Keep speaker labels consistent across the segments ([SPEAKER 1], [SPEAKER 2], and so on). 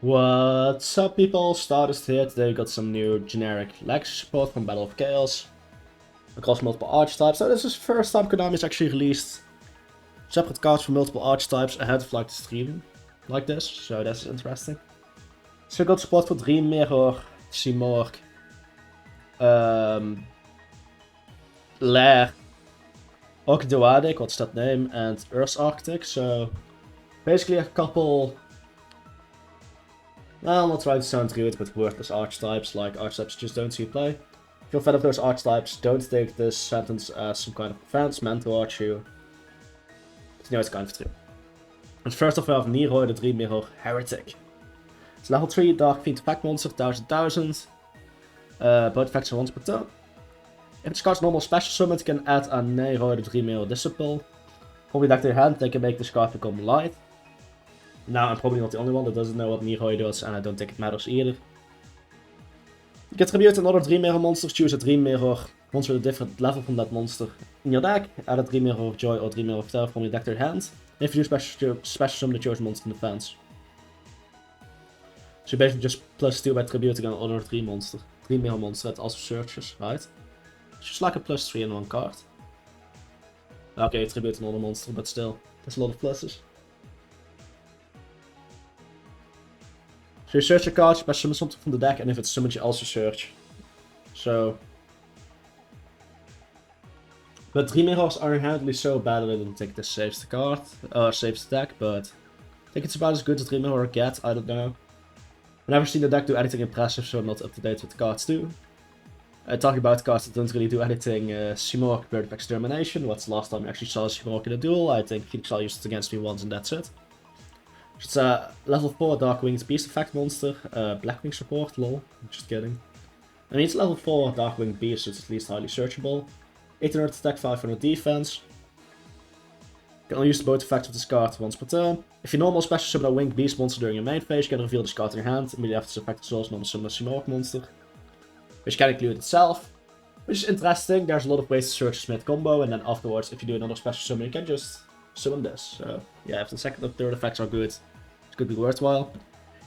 [SPEAKER 1] What's up people, Stardust here. Today we got some new generic legacy support from Battle of Chaos across multiple archetypes. So this is the first time Konami's actually released separate cards for multiple archetypes ahead of like the stream like this, so that's interesting. So we got support for Dream Mirror, Simorgh, Lair, Ogdoadic, what's that name, and Ursarctic. So basically a couple, well, I'm not trying to sound rude, but worthless archetypes, like archetypes you just don't see play. If you're a fan of those archetypes, don't take this sentence as some kind of offense meant towards you. But you know it's kind of true. And first off we have Nero, the Dream Mirror Heretic. It's level 3 Dark Fiend effect monster, 1000. Both effects are once per turn. If it's card's normal special summon, you can add a Nero, the Dream Mirror Disciple. From your deck to your hand, they can make this card become light. Now, I'm probably not the only one that doesn't know what Nero does, and I don't think it matters either. You can tribute another Dream Mirror monster, choose a Dream Mirror monster with a different level from that monster in your deck, add a Dream Mirror of Joy or Dream Mirror of Terror from your deck to your hand. If you do special summon the chosen monster in defense. So you basically just +2 by tributing another Dream Mirror monster that also searches, right? It's just like a +3 in one card. Okay, you tribute another monster, but still, there's a lot of pluses. So you search a card, you summon something from the deck, and if it's summoned you also search. So... But Dream Mirrors are inherently so bad that I don't think this saves the card, saves the deck, but... I think it's about as good as Dream Mirror gets, I don't know. I've never seen the deck do anything impressive, so I'm not up to date with the cards too. Talking about cards that don't really do anything, Simorgh, Bird of Extermination. What's the last time I actually saw Simorgh in a duel? I think Phoenix I'll use it against me once and that's it. It's a level 4 Dark Winged Beast effect monster, Blackwing support, lol, I'm just kidding. I mean, it's level 4 Dark Winged Beast, so it's at least highly searchable. 800 attack, 500 defense. You can only use the both effects of this card once per turn. If you normal special summon a Winged Beast monster during your main phase, you can reveal this card in your hand. Immediately after this effect, as well as normal summon a Simorgh monster. Which can include itself, which is interesting. There's a lot of ways to search this mid combo, and then afterwards, if you do another special summon, you can just summon this. So yeah, if the second or third effects are good, it could be worthwhile.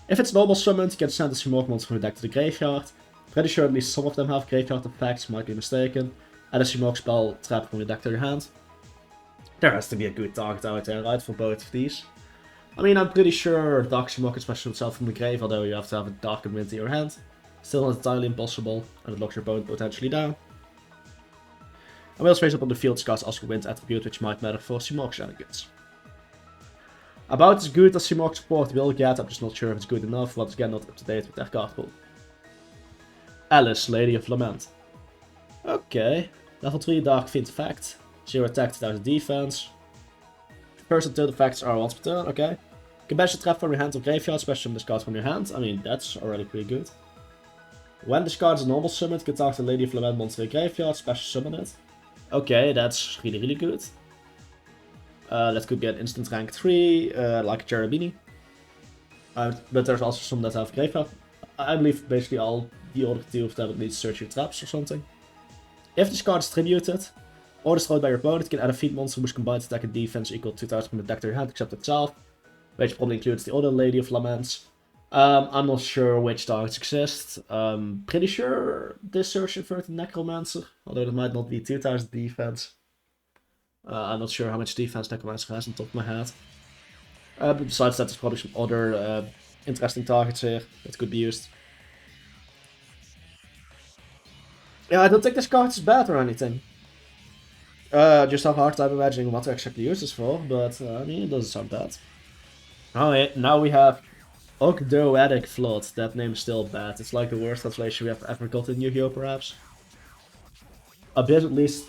[SPEAKER 1] If it's normal summoned, you can send the Simorgh monster from your deck to the graveyard. Pretty sure at least some of them have graveyard effects, might be mistaken. Add a Simorgh spell trap from your deck to your hand. There has to be a good target out there, right, for both of these. I mean, I'm pretty sure Dark Simorgh can special himself from the grave, although you have to have a Dark and Wind in your hand. Still not entirely impossible, and it locks your opponent potentially down. And we also raise up on the field cast Oscar Wind attribute, which might matter for Simorgh shenanigans. About as good as Simorgh support will get, I'm just not sure if it's good enough, once again not up to date with their card pool. Alice, Lady of Lament. Okay, level 3 Dark Fiend effect, 0 attack, 2000 defense. First and third effects are once per turn, okay. You can banish a trap from your hand or graveyard, special summon this card from your hand, I mean that's already pretty good. When this card is normal summoned, you can target the Lady of Lament monster in graveyard, special summon it. Okay, that's really good. That could be an instant rank 3, like Cherubini. But there's also some that have graveyard. I believe basically all the other two of them need to search your traps or something. If this card is tributed, or destroyed by your opponent, you can add a fiend monster which combines attack and defense equal to 2000 from the deck to your hand, except itself. Which probably includes the other Lady of Laments. I'm not sure which targets exist. Pretty sure this search inverted Necromancer, although it might not be 2000 defense. I'm not sure how much defense Necromancer has on top of my head. But besides that, there's probably some other interesting targets here that could be used. Yeah, I don't think this card is bad or anything. Just have a hard time imagining what to exactly use this for, but I mean, it doesn't sound bad. Alright, now we have Ogdoadic Flood. That name is still bad. It's like the worst translation we have ever got in Yu-Gi-Oh! Perhaps. Abhyss at least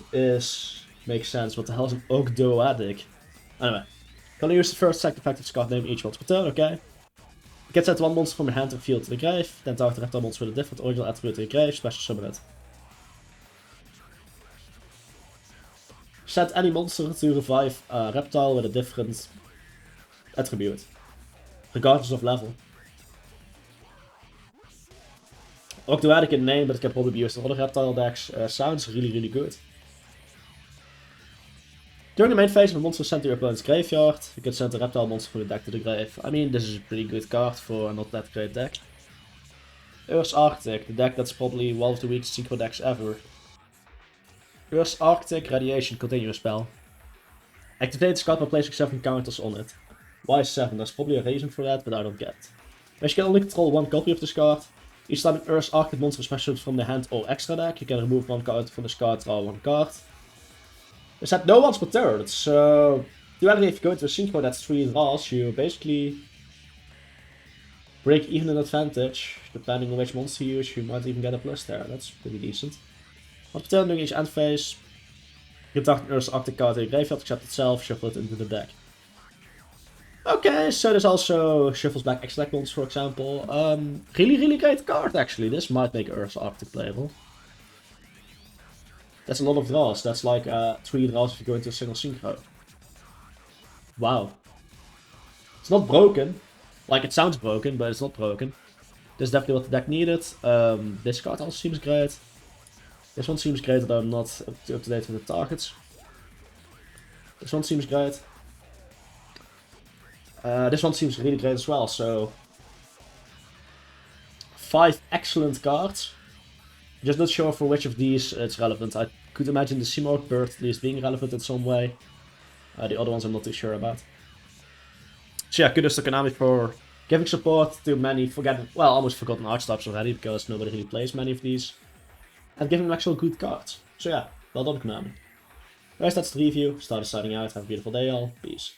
[SPEAKER 1] makes sense. What the hell is an Ogdoadic? Anyway, gonna use the first second effect of this card name each once per turn, okay? You can send one monster from your hand or field to the grave, then target the reptile monster with a different original attribute to your grave, special summon it. Set any monster to revive a reptile with a different attribute, regardless of level. Ogdoadic in name, but it can probably be used in other reptile decks. Sounds really good. During the main phase, if a monster is sent to your opponent's graveyard, you can send a reptile monster from the deck to the grave. I mean, this is a pretty good card for a not that great deck. Ursarctic, the deck that's probably one of the weakest synchro decks ever. Ursarctic Radiation Continuous spell. Activate this card by placing 7 counters on it. Why 7? There's probably a reason for that, but I don't get it. As you can only control 1 copy of this card. Each time an Ursarctic monster is special from the hand or extra deck, you can remove 1 card from this card, draw 1 card. This had no one's per turn, so theoretically if you go into a synchro that's 3 draws, you basically break even an advantage. Depending on which monster you use, you might even get a plus there. That's pretty decent. What per turn during each end phase, you can target an Ursarctic card in your graveyard, except itself, shuffle it into the deck. Okay, so this also shuffles back extra deck monsters, for example. Really great card actually. This might make Ursarctic playable. That's a lot of draws. That's like 3 draws if you go into a single synchro. Wow. It's not broken. Like, it sounds broken, but it's not broken. This is definitely what the deck needed. This card also seems great. This one seems great, though I'm not up to date with the targets. This one seems great. This one seems really great as well, so 5 excellent cards. Just not sure for which of these it's relevant. I could imagine the Simorgh bird at least being relevant in some way. The other ones I'm not too sure about. So yeah, kudos to Konami for giving support to many almost forgotten archetypes already, because nobody really plays many of these. And giving them actual good cards. So yeah, well done Konami. Guys, that's the review. Start signing out. Have a beautiful day all. Peace.